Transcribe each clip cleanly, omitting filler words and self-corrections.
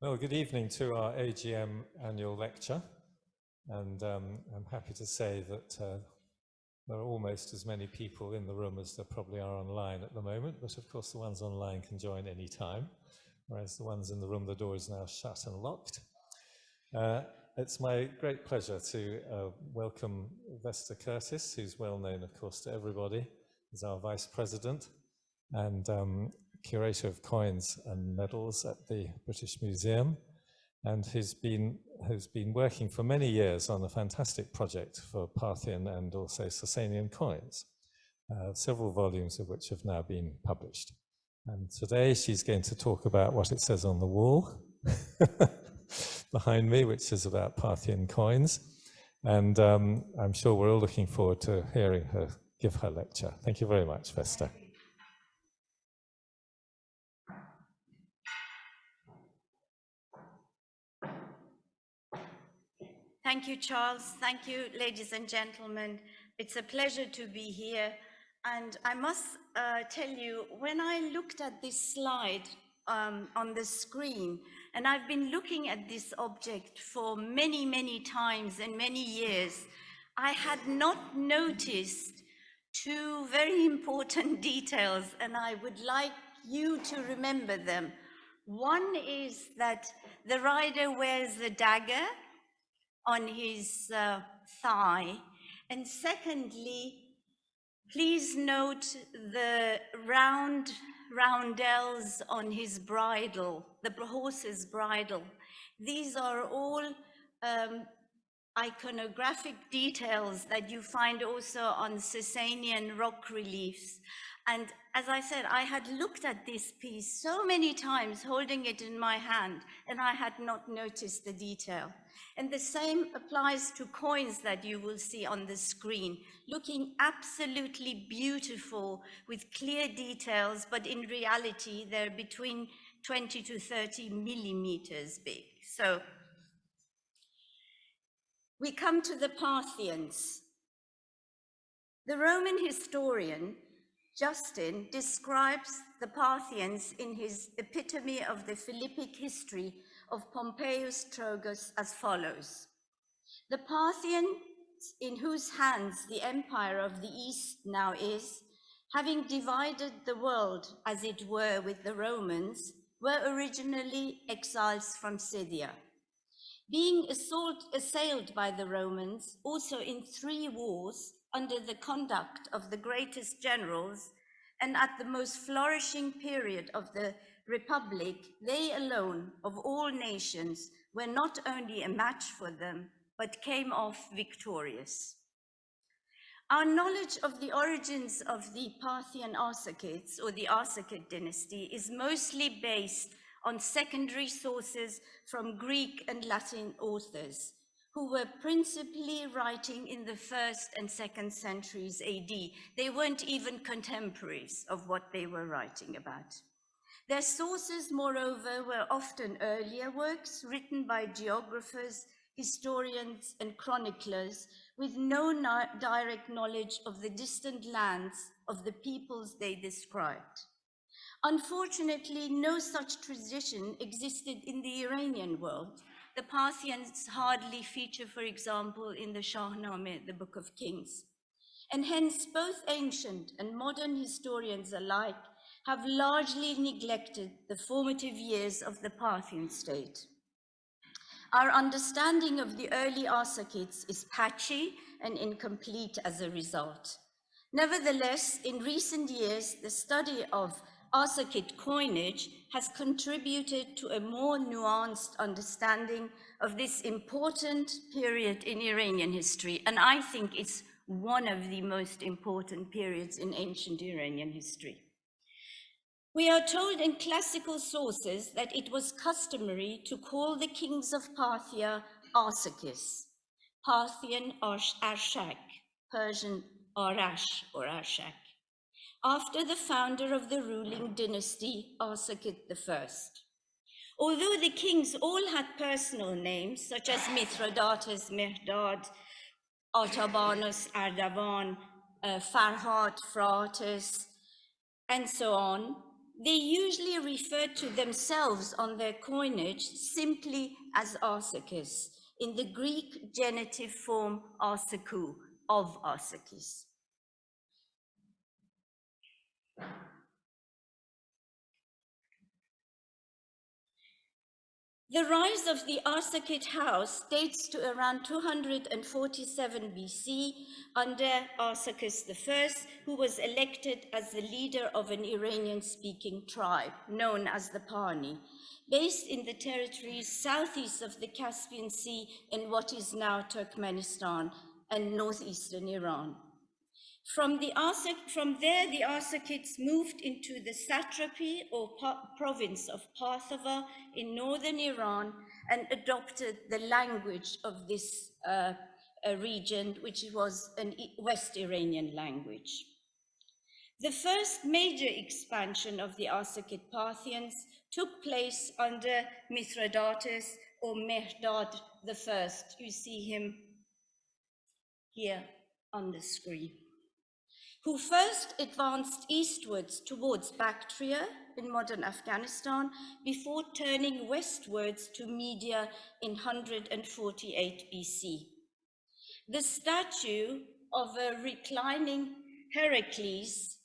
Well, good evening to our AGM annual lecture, and I'm happy to say that there are almost as many people in the room as there probably are online at the moment, but of course the ones online can join any time, whereas the ones in the room, the door is now shut and locked. It's my great pleasure to welcome Vesta, who's well known, of course, to everybody, as our Vice President and Curator of Coins and Medals at the British Museum, and who's been working for many years on a fantastic project for Parthian and also Sasanian coins, several volumes of which have now been published. And today she's going to talk about what it says on the wall behind me, which is about Parthian coins. And I'm sure we're all looking forward to hearing her give her lecture. Thank you very much, Vesta. Thank you, Charles. Thank you, ladies and gentlemen. It's a pleasure to be here. And I must tell you, when I looked at this slide on the screen, and I've been looking at this object for many, many times and many years, I had not noticed two very important details, and I would like you to remember them. One is that the rider wears a dagger on his thigh, and secondly, please note the roundels on his bridle, the horse's bridle. These are all iconographic details that you find also on Sasanian rock reliefs. And as I said, I had looked at this piece so many times, holding it in my hand, and I had not noticed the detail. And the same applies to coins that you will see on the screen, looking absolutely beautiful with clear details, but in reality, they're between 20 to 30 millimeters big. So we come to the Parthians. The Roman historian Justin describes the Parthians in his epitome of the Philippic history of Pompeius Trogus as follows. The Parthians, in whose hands the empire of the East now is, having divided the world, as it were, with the Romans, were originally exiles from Scythia. Being assailed by the Romans, also in 3 wars, under the conduct of the greatest generals, and at the most flourishing period of the Republic, they alone, of all nations, were not only a match for them, but came off victorious. Our knowledge of the origins of the Parthian Arsacids, or the Arsacid dynasty, is mostly based on secondary sources from Greek and Latin authors, who were principally writing in the 1st and 2nd centuries AD. They weren't even contemporaries of what they were writing about. Their sources, moreover, were often earlier works written by geographers, historians, and chroniclers with no direct knowledge of the distant lands of the peoples they described. Unfortunately, no such tradition existed in the Iranian world. The Parthians hardly feature, for example, in the Shahnameh, the Book of Kings. And hence, both ancient and modern historians alike have largely neglected the formative years of the Parthian state. Our understanding of the early Arsacids is patchy and incomplete as a result. Nevertheless, in recent years, the study of Arsacid coinage has contributed to a more nuanced understanding of this important period in Iranian history, and I think it's one of the most important periods in ancient Iranian history. We are told in classical sources that it was customary to call the kings of Parthia Arsacis, Parthian Arshak, Persian Arash or Arshak, after the founder of the ruling dynasty, Arsacid I. Although the kings all had personal names, such as Mithradates, Mehdad, Artabanus, Ardavan, Farhad, Phraates, and so on, They usually referred to themselves on their coinage simply as Arsaces, in the Greek genitive form Arsakou, of Arsaces. The rise of the Arsacid house dates to around 247 BC under Arsaces I, who was elected as the leader of an Iranian-speaking tribe known as the Parni, based in the territories southeast of the Caspian Sea in what is now Turkmenistan and northeastern Iran. From there, the Arsacids moved into the satrapy or province of Parthia in northern Iran and adopted the language of this region, which was a West Iranian language. The first major expansion of the Arsacid Parthians took place under Mithradates or Mihdad I. You see him here on the screen, who first advanced eastwards towards Bactria in modern Afghanistan before turning westwards to Media in 148 BC. The statue of a reclining Heracles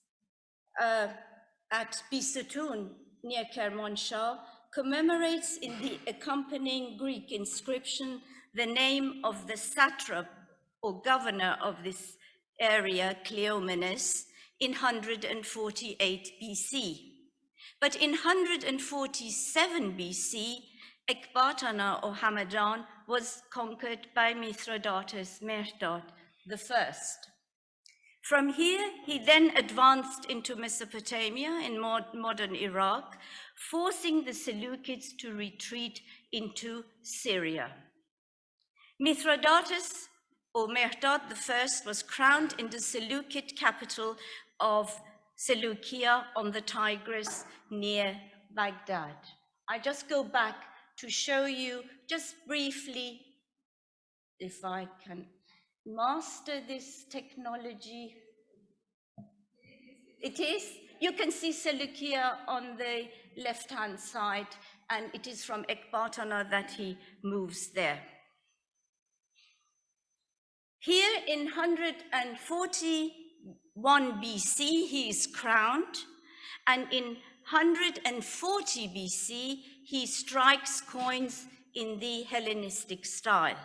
at Bisutun near Kermanshah commemorates in the accompanying Greek inscription the name of the satrap or governor of this area, Cleomenes, in 148 BC. But in 147 BC, Ekbatana or Hamadan was conquered by Mithradates Mihdad I. From here, he then advanced into Mesopotamia in modern Iraq, forcing the Seleucids to retreat into Syria. Mithradates or Mihdad I was crowned in the Seleucid capital of Seleucia on the Tigris near Baghdad. I just go back to show you just briefly, if I can master this technology. It is, you can see Seleucia on the left-hand side, and it is from Ekbatana that he moves there. Here in 141 BC, he is crowned, and in 140 BC, he strikes coins in the Hellenistic style.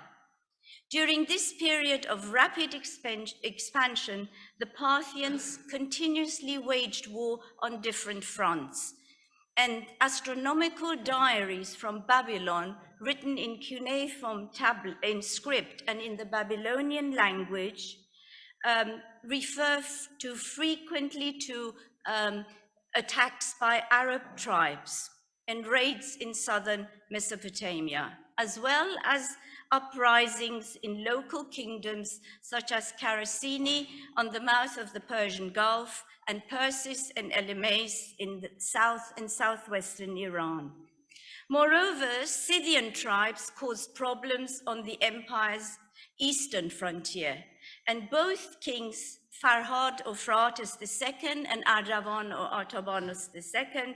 During this period of rapid expansion, the Parthians continuously waged war on different fronts, and astronomical diaries from Babylon, written in cuneiform in script and in the Babylonian language, refer frequently to attacks by Arab tribes and raids in southern Mesopotamia, as well as uprisings in local kingdoms such as Karasini on the mouth of the Persian Gulf and Persis and Elymas in the south and southwestern Iran. Moreover, Scythian tribes caused problems on the empire's eastern frontier, and both kings Farhad or Euphrates II and Ardavan or Artabanus II,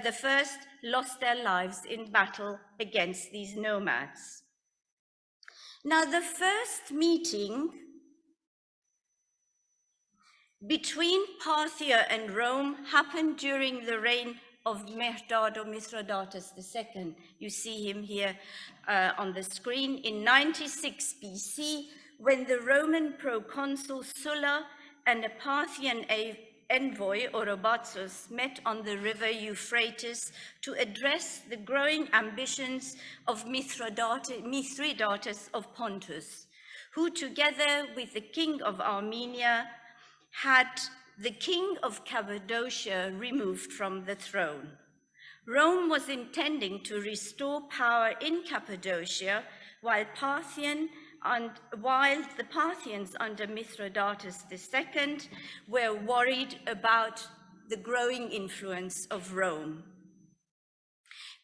the first, lost their lives in battle against these nomads. Now, the first meeting between Parthia and Rome happened during the reign of Mihdad or Mithradates II. You see him here on the screen in 96 BC, when the Roman proconsul Sulla and a Parthian envoy, Orobatsus, met on the river Euphrates to address the growing ambitions of Mithridates of Pontus, who together with the king of Armenia had the king of Cappadocia removed from the throne. Rome was intending to restore power in Cappadocia, while the Parthians under Mithradates II were worried about the growing influence of Rome.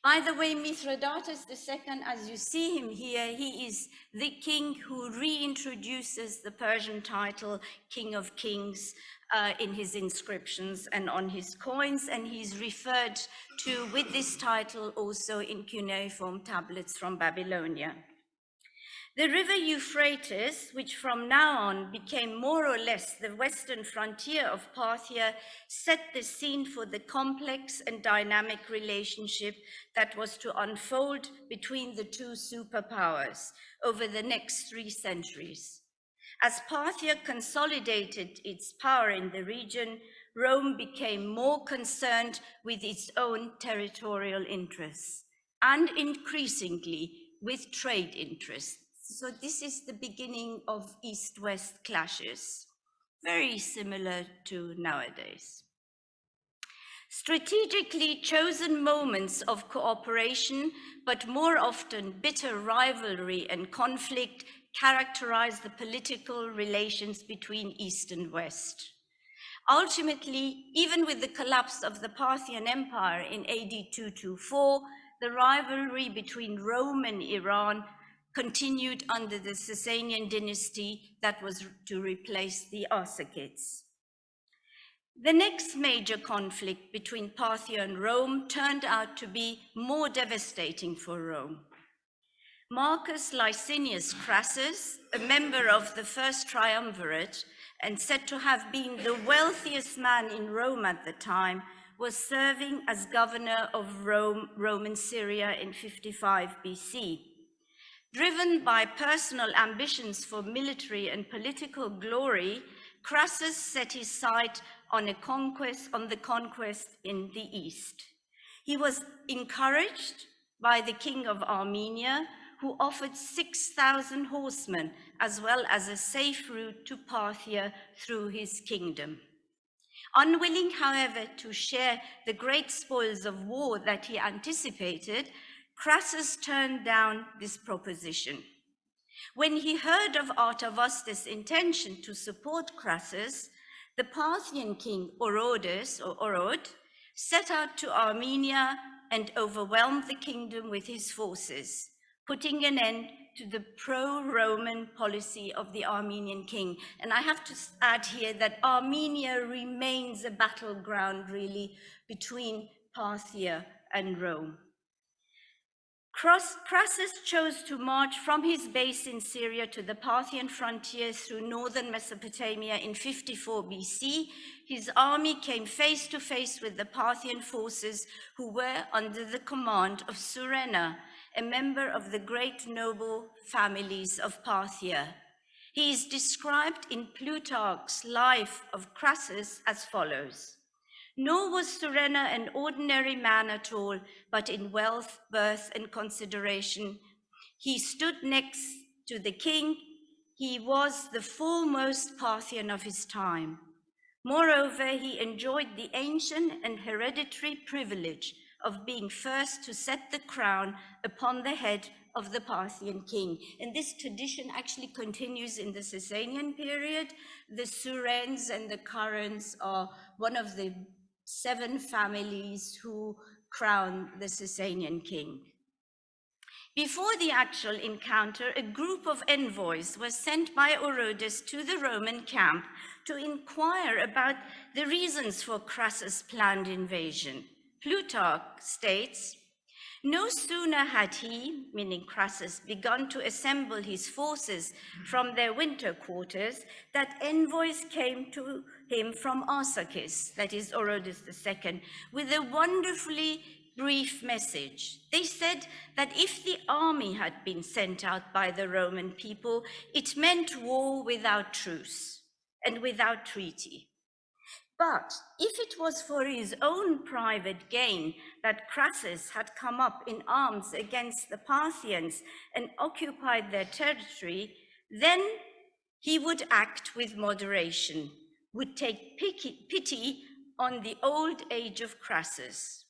By the way, Mithradates II, as you see him here, he is the king who reintroduces the Persian title, King of Kings, in his inscriptions and on his coins, and he's referred to with this title also in cuneiform tablets from Babylonia. The river Euphrates, which from now on became more or less the western frontier of Parthia, set the scene for the complex and dynamic relationship that was to unfold between the two superpowers over the next 3 centuries. As Parthia consolidated its power in the region, Rome became more concerned with its own territorial interests and increasingly with trade interests. So this is the beginning of East-West clashes, very similar to nowadays. Strategically chosen moments of cooperation, but more often bitter rivalry and conflict, characterize the political relations between East and West. Ultimately, even with the collapse of the Parthian Empire in AD 224, the rivalry between Rome and Iran continued under the Sasanian dynasty that was to replace the Arsacids. The next major conflict between Parthia and Rome turned out to be more devastating for Rome. Marcus Licinius Crassus, a member of the first triumvirate and said to have been the wealthiest man in Rome at the time, was serving as governor of Roman Syria in 55 BC. Driven by personal ambitions for military and political glory, Crassus set his sight on the conquest in the east. He was encouraged by the king of Armenia, who offered 6,000 horsemen, as well as a safe route to Parthia through his kingdom. Unwilling, however, to share the great spoils of war that he anticipated, Crassus turned down this proposition. When he heard of Artavasdes' intention to support Crassus, the Parthian king Orodus, or Orod, set out to Armenia and overwhelmed the kingdom with his forces, putting an end to the pro-Roman policy of the Armenian king. And I have to add here that Armenia remains a battleground, really, between Parthia and Rome. Crassus chose to march from his base in Syria to the Parthian frontier through northern Mesopotamia in 54 BC. His army came face to face with the Parthian forces, who were under the command of Surena, a member of the great noble families of Parthia. He is described in Plutarch's Life of Crassus as follows: "Nor was Surena an ordinary man at all, but in wealth, birth, and consideration. He stood next to the king. He was the foremost Parthian of his time. Moreover, he enjoyed the ancient and hereditary privilege of being first to set the crown upon the head of the Parthian king." And this tradition actually continues in the Sasanian period. The Surens and the Carans are one of the 7 families who crown the Sasanian king. Before the actual encounter, a group of envoys was sent by Orodus to the Roman camp to inquire about the reasons for Crassus' planned invasion. Plutarch states, "No sooner had he," meaning Crassus, "begun to assemble his forces from their winter quarters, that envoys came to him from Arsacis," that is Orodus II, "with a wonderfully brief message. They said that if the army had been sent out by the Roman people, it meant war without truce and without treaty. But if it was for his own private gain that Crassus had come up in arms against the Parthians and occupied their territory, then he would act with moderation, would take pity on the old age of Crassus."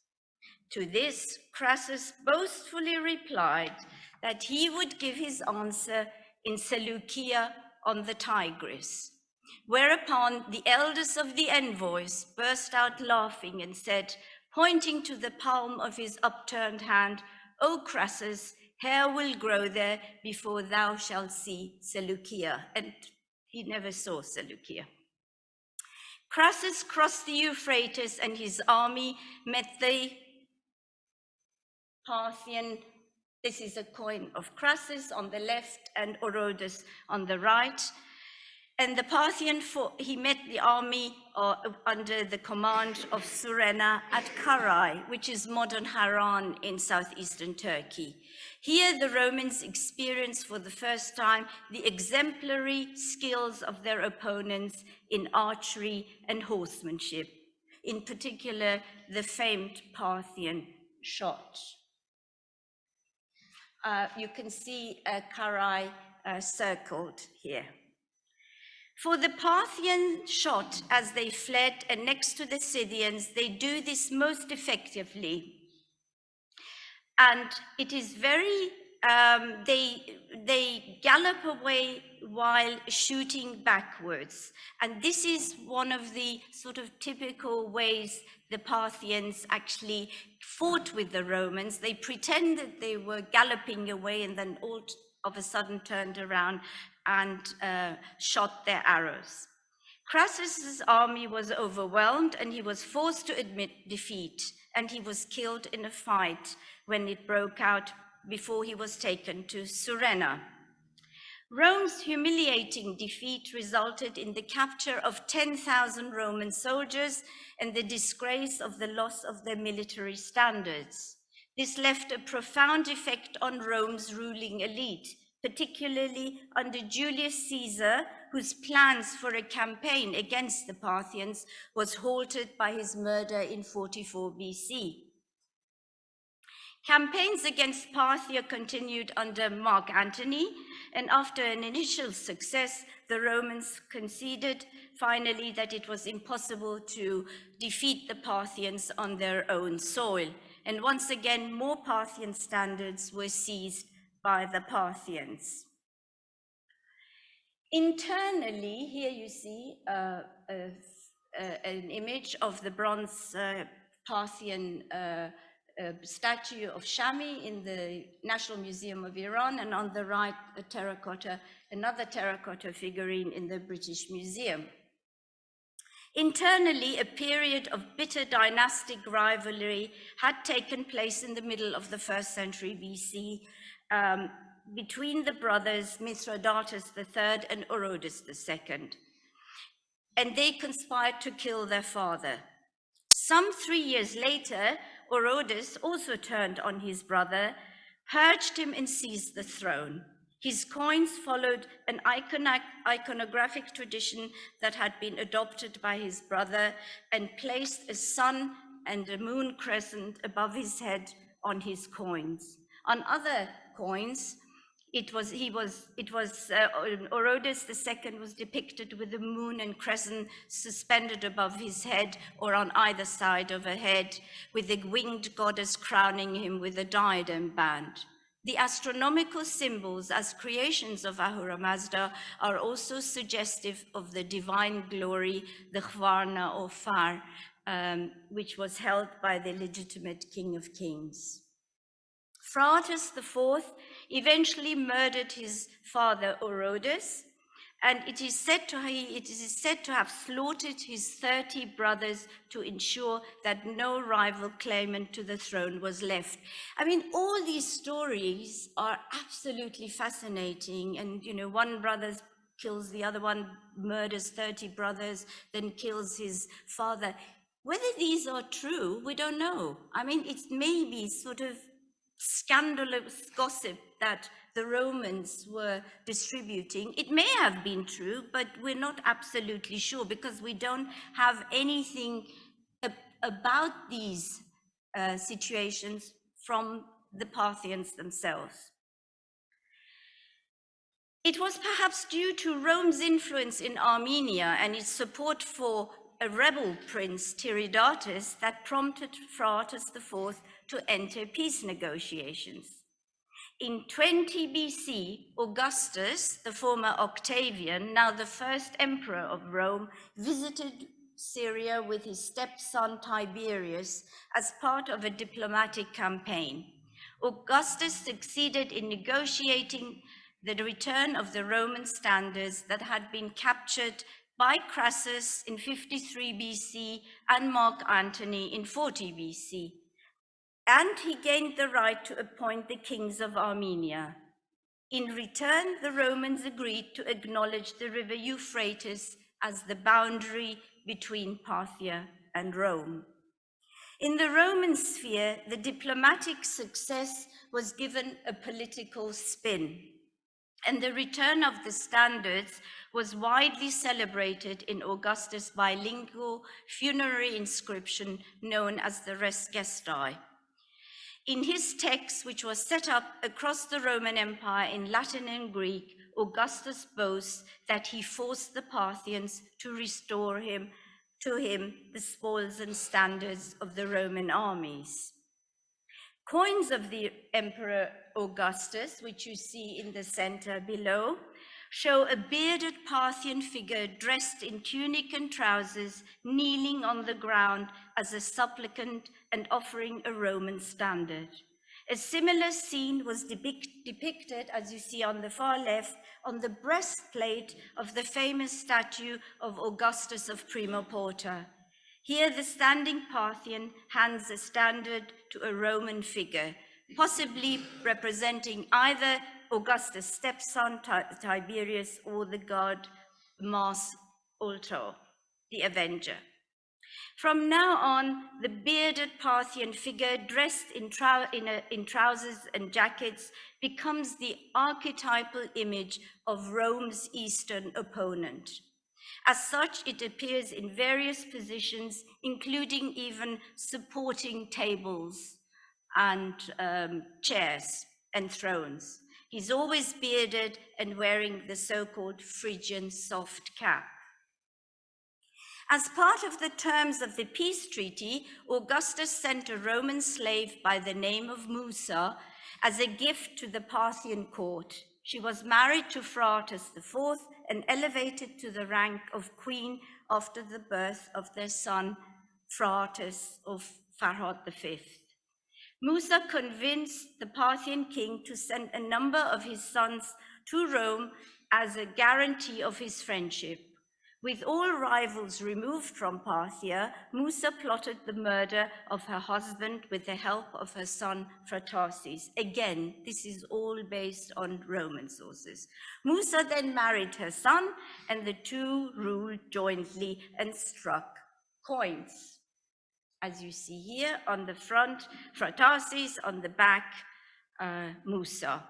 To this, Crassus boastfully replied that he would give his answer in Seleucia on the Tigris. Whereupon the eldest of the envoys burst out laughing and said, pointing to the palm of his upturned hand, "O Crassus, hair will grow there before thou shalt see Seleucia." And he never saw Seleucia. Crassus crossed the Euphrates and his army met the Parthian. This is a coin of Crassus on the left and Orodus on the right. And the Parthian, he met the army under the command of Surena at Karai, which is modern Haran in southeastern Turkey. Here, the Romans experienced for the first time the exemplary skills of their opponents in archery and horsemanship, in particular, the famed Parthian shot. You can see Karai circled here. For the Parthian shot, as they fled and next to the Scythians, they do this most effectively. And it is very, they gallop away while shooting backwards. And this is one of the sort of typical ways the Parthians actually fought with the Romans. They pretended they were galloping away and then all of a sudden turned around and shot their arrows. Crassus's army was overwhelmed and he was forced to admit defeat, and he was killed in a fight when it broke out before he was taken to Surena. Rome's humiliating defeat resulted in the capture of 10,000 Roman soldiers and the disgrace of the loss of their military standards. This left a profound effect on Rome's ruling elite, particularly under Julius Caesar, whose plans for a campaign against the Parthians was halted by his murder in 44 BC. Campaigns against Parthia continued under Mark Antony, and after an initial success, the Romans conceded finally that it was impossible to defeat the Parthians on their own soil. And once again, more Parthian standards were seized by the Parthians. Internally, here you see an image of the bronze Parthian statue of Shami in the National Museum of Iran, and on the right, another terracotta figurine in the British Museum. Internally, a period of bitter dynastic rivalry had taken place in the middle of the 1st century BC between the brothers Mithradates III and Orodus II, and they conspired to kill their father. Some 3 years later, Orodus also turned on his brother, purged him and seized the throne. His coins followed an iconographic tradition that had been adopted by his brother and placed a sun and a moon crescent above his head on his coins. On other coins, Orodus II was depicted with the moon and crescent suspended above his head or on either side of a head, with the winged goddess crowning him with a diadem band. The astronomical symbols as creations of Ahura Mazda are also suggestive of the divine glory, the Khvarna or Far, which was held by the legitimate King of Kings. Phraates IV eventually murdered his father Orodus, and it is said to have slaughtered his 30 brothers to ensure that no rival claimant to the throne was left. I mean, all these stories are absolutely fascinating, and one brother kills the other one, murders 30 brothers, then kills his father. Whether these are true, we don't know. I mean, it may be sort of scandalous gossip that the Romans were distributing. It may have been true, but we're not absolutely sure because we don't have anything about these situations from the Parthians themselves. It was perhaps due to Rome's influence in Armenia and its support for a rebel prince, Tiridates, that prompted Phraates IV to enter peace negotiations. In 20 BC, Augustus, the former Octavian, now the first emperor of Rome, visited Syria with his stepson Tiberius as part of a diplomatic campaign. Augustus succeeded in negotiating the return of the Roman standards that had been captured by Crassus in 53 BC and Mark Antony in 40 BC. And he gained the right to appoint the kings of Armenia. In return, the Romans agreed to acknowledge the river Euphrates as the boundary between Parthia and Rome. In the Roman sphere, the diplomatic success was given a political spin, and the return of the standards was widely celebrated in Augustus' bilingual funerary inscription known as the Res Gestae. In his text, which was set up across the Roman Empire in Latin and Greek, Augustus boasts that he forced the Parthians to restore to him the spoils and standards of the Roman armies. Coins of the Emperor Augustus, which you see in the center below, show a bearded Parthian figure dressed in tunic and trousers, kneeling on the ground as a supplicant and offering a Roman standard. A similar scene was depicted, as you see on the far left, on the breastplate of the famous statue of Augustus of Prima Porta. Here, the standing Parthian hands a standard to a Roman figure, possibly representing either Augustus' stepson, Tiberius, or the god Mars Ultor, the Avenger. From now on, the bearded Parthian figure dressed in trousers and jackets becomes the archetypal image of Rome's eastern opponent. As such, it appears in various positions, including even supporting tables and chairs and thrones. He's always bearded and wearing the so-called Phrygian soft cap. As part of the terms of the peace treaty, Augustus sent a Roman slave by the name of Musa as a gift to the Parthian court. She was married to Phraates IV and elevated to the rank of queen after the birth of their son, Phraates of Farhad V. Musa convinced the Parthian king to send a number of his sons to Rome as a guarantee of his friendship. With all rivals removed from Parthia, Musa plotted the murder of her husband with the help of her son Phraates. Again, this is all based on Roman sources. Musa then married her son, and the two ruled jointly and struck coins. As you see here, on the front, Phraates, on the back, Musa.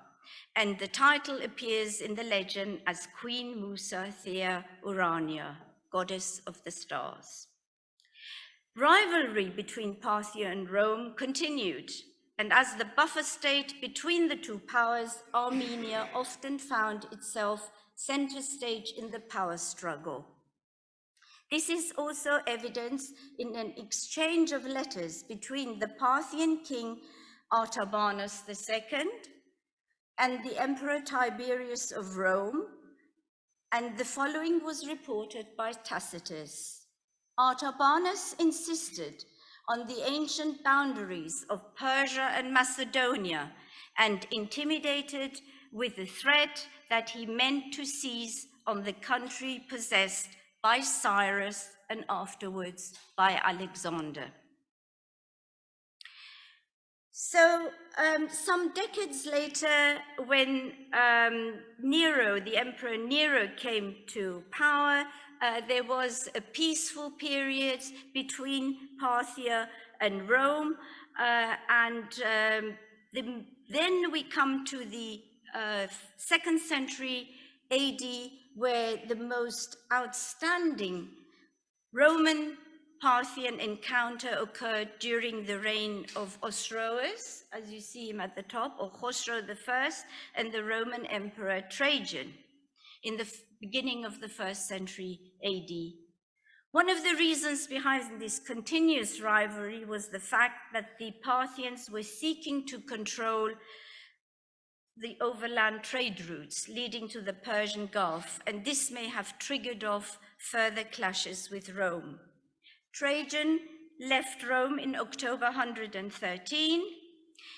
And the title appears in the legend as Queen Musa Thea Urania, goddess of the stars. Rivalry between Parthia and Rome continued, and as the buffer state between the two powers, Armenia often found itself center stage in the power struggle. This is also evidenced in an exchange of letters between the Parthian king Artabanus II and the Emperor Tiberius of Rome, and the following was reported by Tacitus. Artabanus insisted on the ancient boundaries of Persia and Macedonia and intimidated with the threat that he meant to seize on the country possessed by Cyrus and afterwards by Alexander. So some decades later, when Nero, the Emperor Nero, came to power, there was a peaceful period between Parthia and Rome, then we come to the 2nd century AD, where the most outstanding Roman-Parthian encounter occurred during the reign of Osroes, as you see him at the top, or Khosrow I, and the Roman Emperor Trajan in the beginning of the 1st century AD. One of the reasons behind this continuous rivalry was the fact that the Parthians were seeking to control the overland trade routes leading to the Persian Gulf, and this may have triggered off further clashes with Rome. Trajan left Rome in October 113.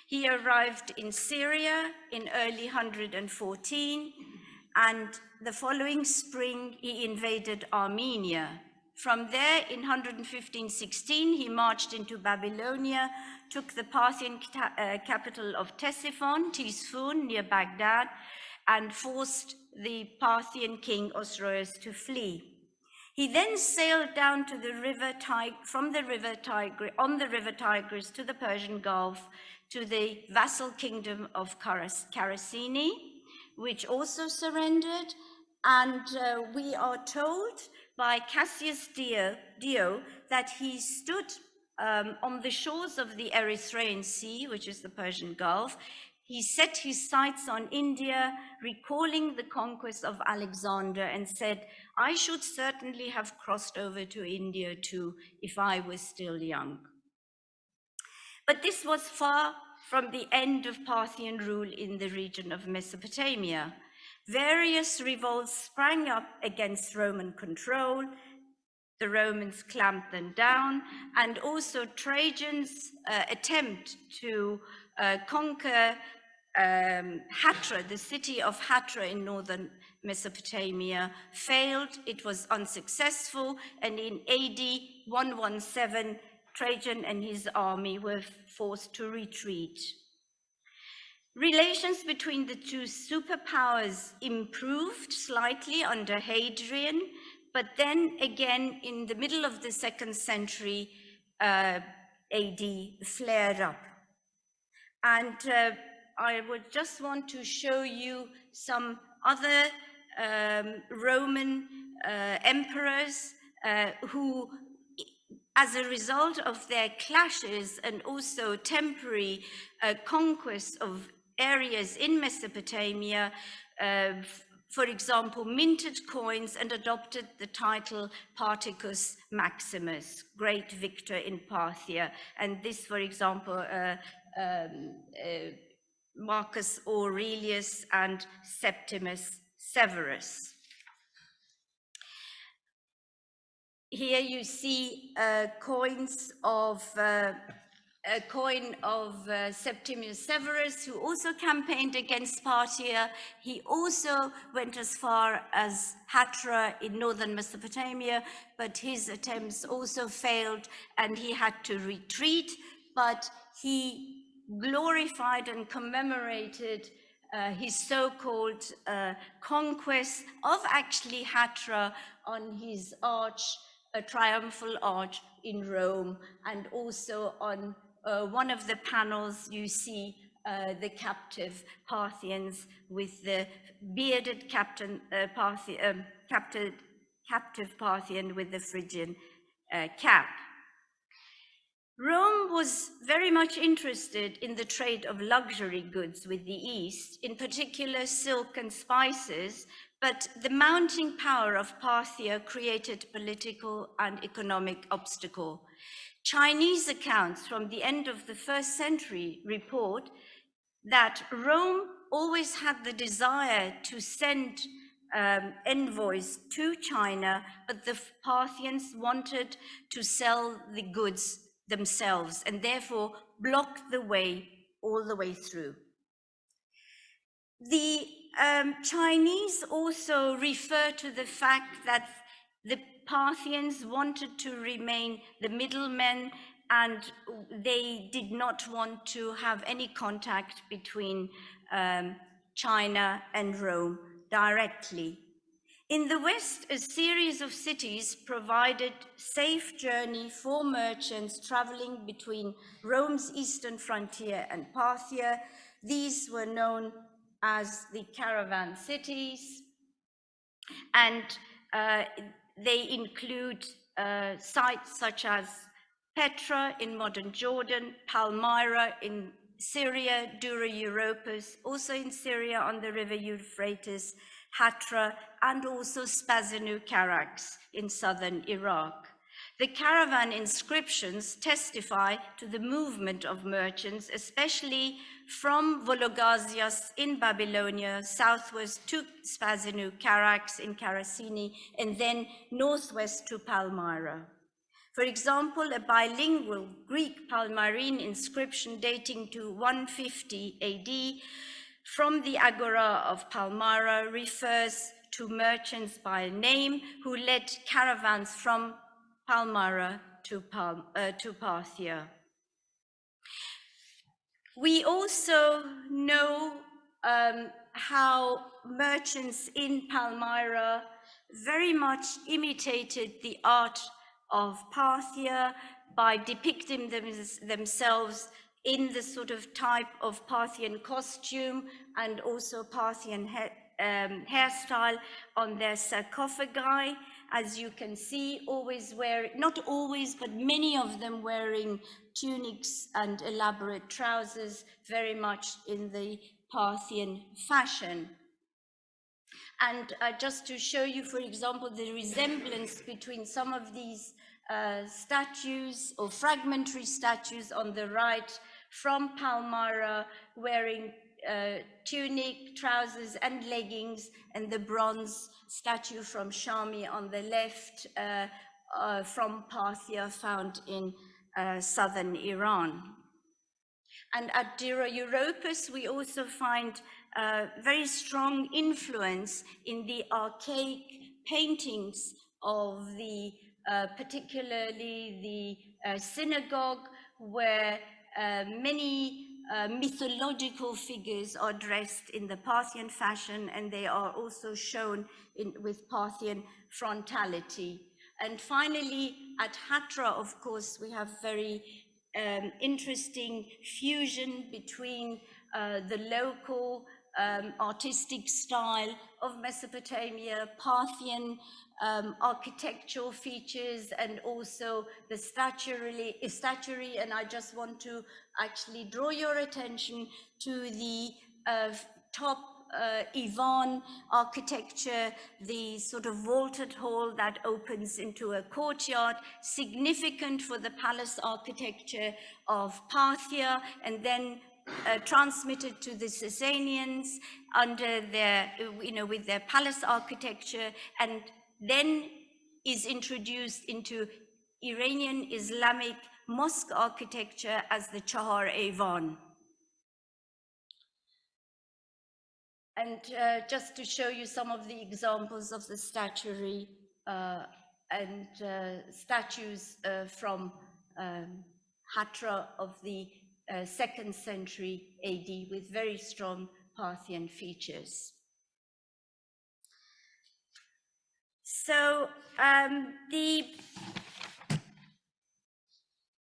He arrived in Syria in early 114, and the following spring he invaded Armenia. From there, in 115-16, he marched into Babylonia, took the Parthian capital of Ctesiphon, Tisfun, near Baghdad, and forced the Parthian king Osroes to flee. He then sailed down to the river on the river Tigris to the Persian Gulf, to the vassal kingdom of Caracini, which also surrendered. And we are told by Cassius Dio that he stood on the shores of the Erythraean Sea, which is the Persian Gulf. He set his sights on India, recalling the conquest of Alexander, and said, "I should certainly have crossed over to India too if I was still young." But this was far from the end of Parthian rule in the region of Mesopotamia. Various revolts sprang up against Roman control. The Romans clamped them down, and also Trajan's attempt to conquer Hatra, the city of Hatra in northern Mesopotamia, failed. It was unsuccessful, and in AD 117, Trajan and his army were forced to retreat. Relations between the two superpowers improved slightly under Hadrian, but then again in the middle of the 2nd century AD flared up. And I would just want to show you some other Roman emperors who, as a result of their clashes and also temporary conquest of areas in Mesopotamia, for example, minted coins and adopted the title Particus Maximus, great victor in Parthia. And this, for example, Marcus Aurelius and Septimus Severus. Here you see coins of a coin of Septimus Severus, who also campaigned against Parthia. He also went as far as Hatra in northern Mesopotamia, but his attempts also failed and he had to retreat. But he glorified and commemorated his so-called conquest of actually Hatra on his arch, a triumphal arch in Rome, and also on one of the panels you see the captive Parthians with the bearded captive Parthian with the Phrygian cap. Rome was very much interested in the trade of luxury goods with the East, in particular silk and spices, but the mounting power of Parthia created political and economic obstacle. Chinese accounts from the end of the 1st century report that Rome always had the desire to send envoys to China, but the Parthians wanted to sell the goods themselves and therefore blocked the way all the way through. The Chinese also refer to the fact that the Parthians wanted to remain the middlemen and they did not want to have any contact between China and Rome directly. In the West, a series of cities provided safe journey for merchants traveling between Rome's eastern frontier and Parthia. These were known as the Caravan cities, and they include sites such as Petra in modern Jordan, Palmyra in Syria, Dura Europos, also in Syria on the river Euphrates, Hatra, and also Spazinu Karax in southern Iraq. The Caravan inscriptions testify to the movement of merchants, especially from Vologazias in Babylonia, southwest to Spazinu Karax in Caracini, and then northwest to Palmyra. For example, a bilingual Greek Palmyrene inscription dating to 150 AD from the Agora of Palmyra refers to merchants by name who led caravans from Palmyra to Parthia. We also know how merchants in Palmyra very much imitated the art of Parthia by depicting themselves in the sort of type of Parthian costume and also Parthian hairstyle on their sarcophagi. As you can see, always wearing, not always, but many of them wearing tunics and elaborate trousers, very much in the Parthian fashion. And just to show you, for example, the resemblance between some of these statues or fragmentary statues on the right from Palmyra, wearing tunic, trousers and leggings, and the bronze statue from Shami on the left from Parthia, found in southern Iran. And at Dura Europus, we also find very strong influence in the archaic paintings of the, particularly the synagogue, where many mythological figures are dressed in the Parthian fashion, and they are also shown with Parthian frontality. And finally, at Hatra, of course, we have very interesting fusion between the local artistic style of Mesopotamia, Parthian architectural features, and also the statuary. And I just want to actually draw your attention to the top Ivan architecture, the sort of vaulted hall that opens into a courtyard, significant for the palace architecture of Parthia, and then transmitted to the Sasanians under their, with their palace architecture, and then is introduced into Iranian Islamic mosque architecture as the Chahar Ivan. And just to show you some of the examples of the statuary and statues from Hatra of the 2nd century AD, with very strong Parthian features. So the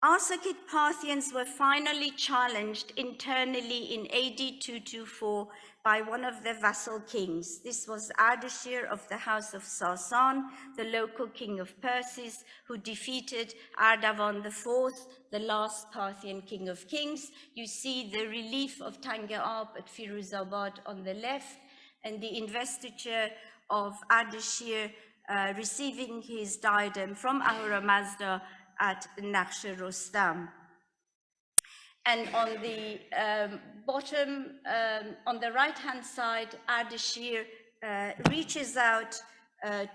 Arsacid Parthians were finally challenged internally in AD 224 by one of their vassal kings. This was Ardashir of the house of Sasan, the local king of Persis, who defeated Ardavan IV, the last Parthian king of kings. You see the relief of Tanga'ab at Firuzabad on the left, and the investiture of Ardashir receiving his diadem from Ahura Mazda at Nakhsh Rostam. And on the bottom, on the right-hand side, Ardashir reaches out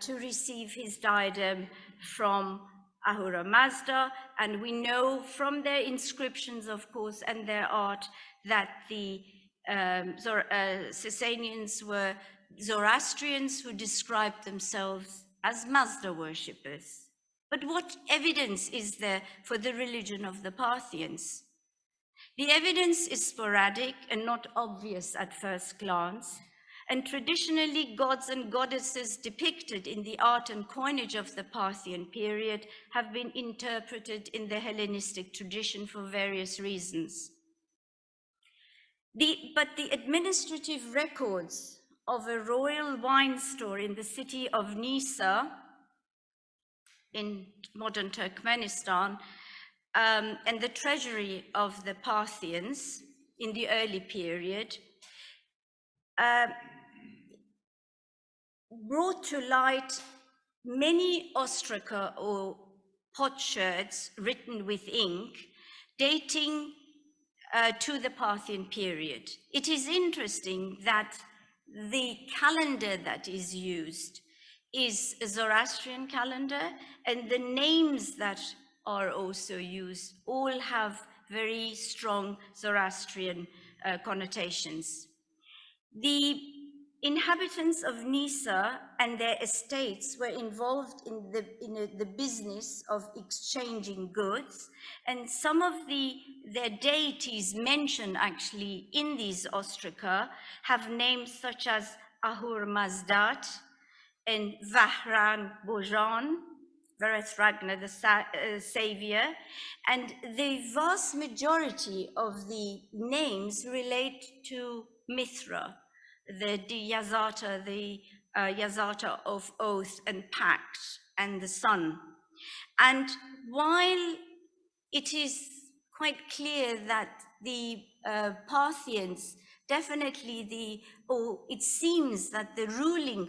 to receive his diadem from Ahura Mazda. And we know from their inscriptions, of course, and their art, that the Sasanians were Zoroastrians who described themselves as Mazda worshippers. But what evidence is there for the religion of the Parthians? The evidence is sporadic and not obvious at first glance, and traditionally gods and goddesses depicted in the art and coinage of the Parthian period have been interpreted in the Hellenistic tradition for various reasons. But the administrative records of a royal wine store in the city of Nisa in modern Turkmenistan, and the treasury of the Parthians in the early period, brought to light many ostraca or potsherds written with ink, dating to the Parthian period. It is interesting that the calendar that is used is a Zoroastrian calendar, and the names that are also used all have very strong Zoroastrian connotations. The inhabitants of Nisa and their estates were involved in the business of exchanging goods, and some of their deities mentioned actually in these ostraca have names such as Ahur Mazdat and Vahran Bojan, Varethragna, the savior, and the vast majority of the names relate to Mithra, the Yazata of oath and pact, and the sun. And while it is quite clear that the Parthians definitely or it seems that the ruling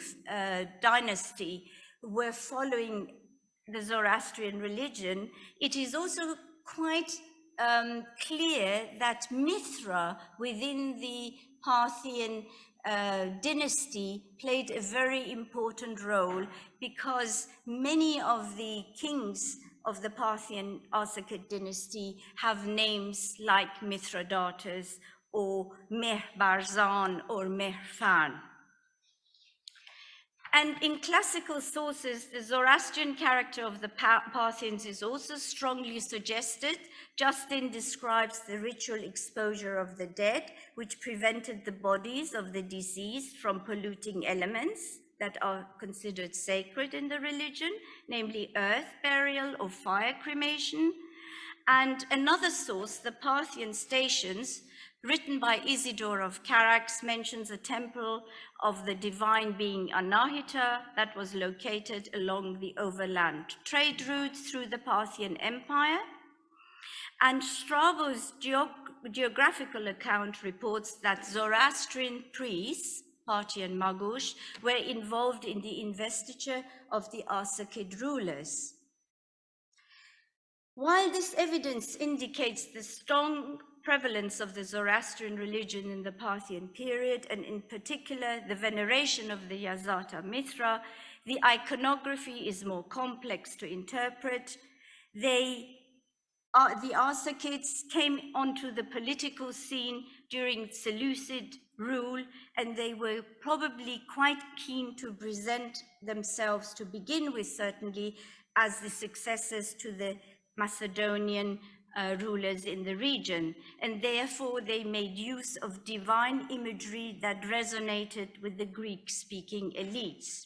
dynasty were following the Zoroastrian religion, it is also quite clear that Mithra within the Parthian dynasty played a very important role, because many of the kings of the Parthian Arsacid dynasty have names like Mithradates or Mehbarzan or Mehfan. And in classical sources, the Zoroastrian character of the Parthians is also strongly suggested. Justin describes the ritual exposure of the dead, which prevented the bodies of the deceased from polluting elements that are considered sacred in the religion, namely earth burial or fire cremation. And another source, the Parthian Stations, written by Isidore of Charax, mentions a temple of the divine being Anahita that was located along the overland trade route through the Parthian Empire. And Strabo's geographical account reports that Zoroastrian priests, Parthian Magush, were involved in the investiture of the Arsacid rulers. While this evidence indicates the strong prevalence of the Zoroastrian religion in the Parthian period, and in particular the veneration of the Yazata Mithra, the iconography is more complex to interpret. The Arsacids came onto the political scene during Seleucid rule, and they were probably quite keen to present themselves, to begin with certainly, as the successors to the Macedonian rulers in the region, and therefore they made use of divine imagery that resonated with the Greek-speaking elites.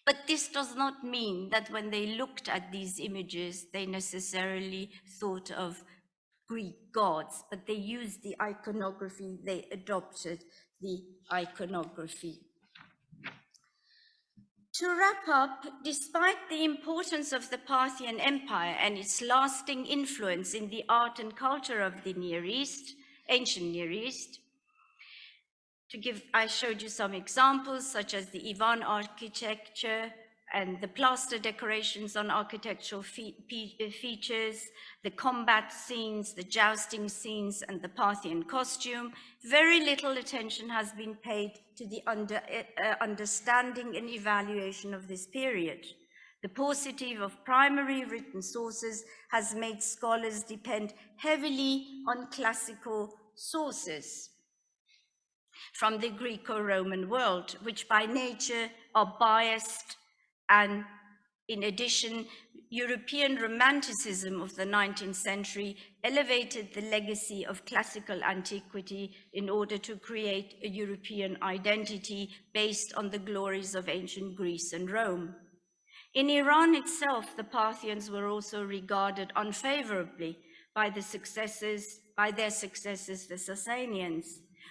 But this does not mean that when they looked at these images, they necessarily thought of Greek gods, but they used the iconography, they adopted the iconography. To wrap up, despite the importance of the Parthian Empire and its lasting influence in the art and culture of the Near East, ancient Near East, I showed you some examples such as the Ivan architecture and the plaster decorations on architectural features, the combat scenes, the jousting scenes, and the Parthian costume. Very little attention has been paid to the understanding and evaluation of this period. The paucity of primary written sources has made scholars depend heavily on classical sources from the Greco-Roman world, which by nature are biased, and in addition, European Romanticism of the 19th century elevated the legacy of classical antiquity in order to create a European identity based on the glories of ancient Greece and Rome. In Iran itself, the Parthians were also regarded unfavorably by their successors, the Sasanians,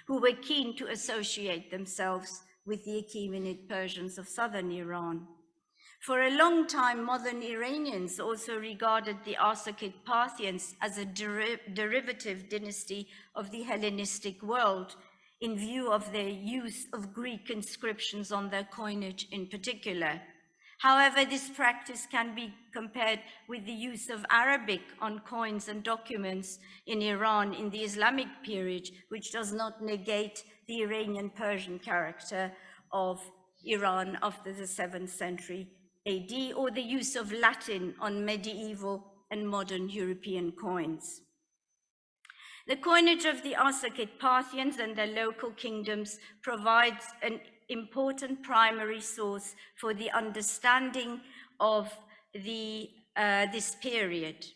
who were keen to associate themselves with the Achaemenid Persians of southern Iran. For a long time, modern Iranians also regarded the Arsacid Parthians as a derivative dynasty of the Hellenistic world, in view of their use of Greek inscriptions on their coinage in particular. However, this practice can be compared with the use of Arabic on coins and documents in Iran in the Islamic period, which does not negate the Iranian-Persian character of Iran after the 7th century AD, or the use of Latin on medieval and modern European coins. The coinage of the Arsacid Parthians and their local kingdoms provides an important primary source for the understanding of this period.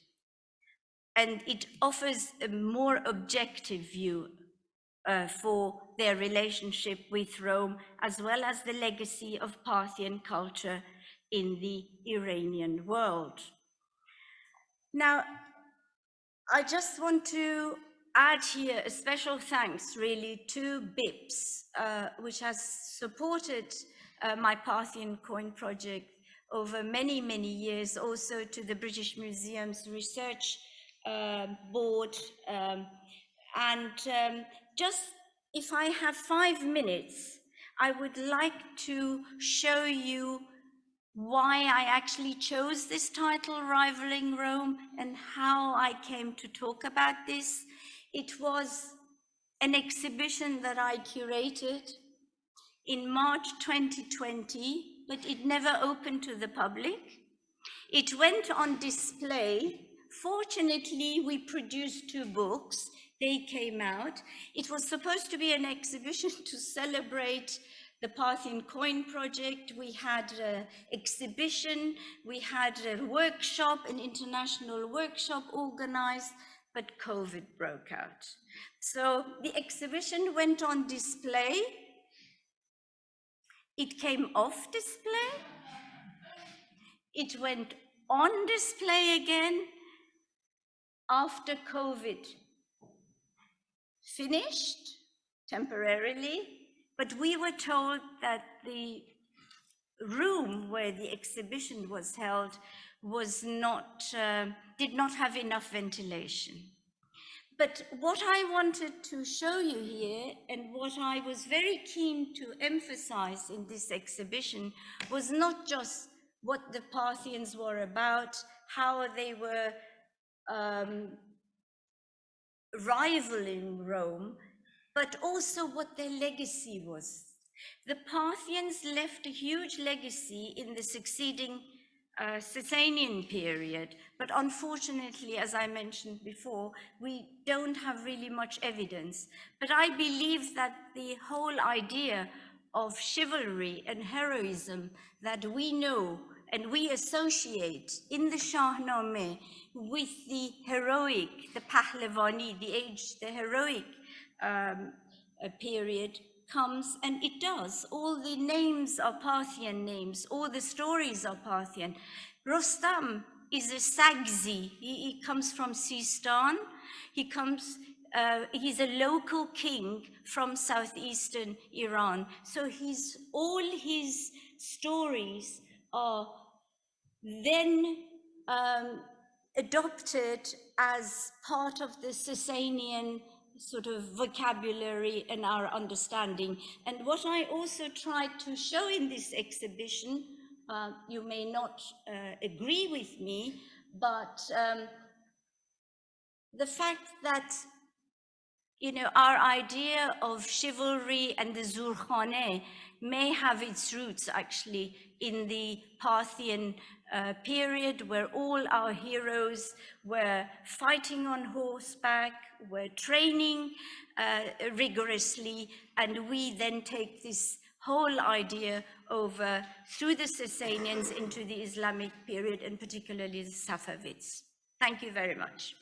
And it offers a more objective view for their relationship with Rome, as well as the legacy of Parthian culture in the Iranian world. Now, I just want to add here a special thanks really to BIPS, which has supported my Parthian coin project over many, many years, also to the British Museum's research board. Just if I have 5 minutes, I would like to show you why I actually chose this title, Rivaling Rome, and how I came to talk about this. It was an exhibition that I curated in March 2020, but it never opened to the public. It went on display. Fortunately, we produced 2 books. They came out. It was supposed to be an exhibition to celebrate the Parthian coin project. We had an exhibition, we had a workshop, an international workshop organized, but COVID broke out. So the exhibition went on display. It came off display. It went on display again after COVID finished temporarily, but we were told that the room where the exhibition was held was did not have enough ventilation. But what I wanted to show you here, and what I was very keen to emphasize in this exhibition, was not just what the Parthians were about, how they were rivaling Rome, but also what their legacy was. The Parthians left a huge legacy in the succeeding Sasanian period, but unfortunately, as I mentioned before, we don't have really much evidence. But I believe that the whole idea of chivalry and heroism that we know and we associate in the Shahnameh with the heroic, the Pahlavani, the heroic period comes, and it does. All the names are Parthian names, all the stories are Parthian. Rostam is a Sagzi, he comes from Sistan, he's a local king from southeastern Iran. So all his stories are then adopted as part of the Sasanian sort of vocabulary and our understanding. And what I also tried to show in this exhibition, you may not agree with me, but the fact that our idea of chivalry and the Zurkhane may have its roots actually in the Parthian period, where all our heroes were fighting on horseback, were training rigorously, and we then take this whole idea over through the Sasanians into the Islamic period, and particularly the Safavids. Thank you very much.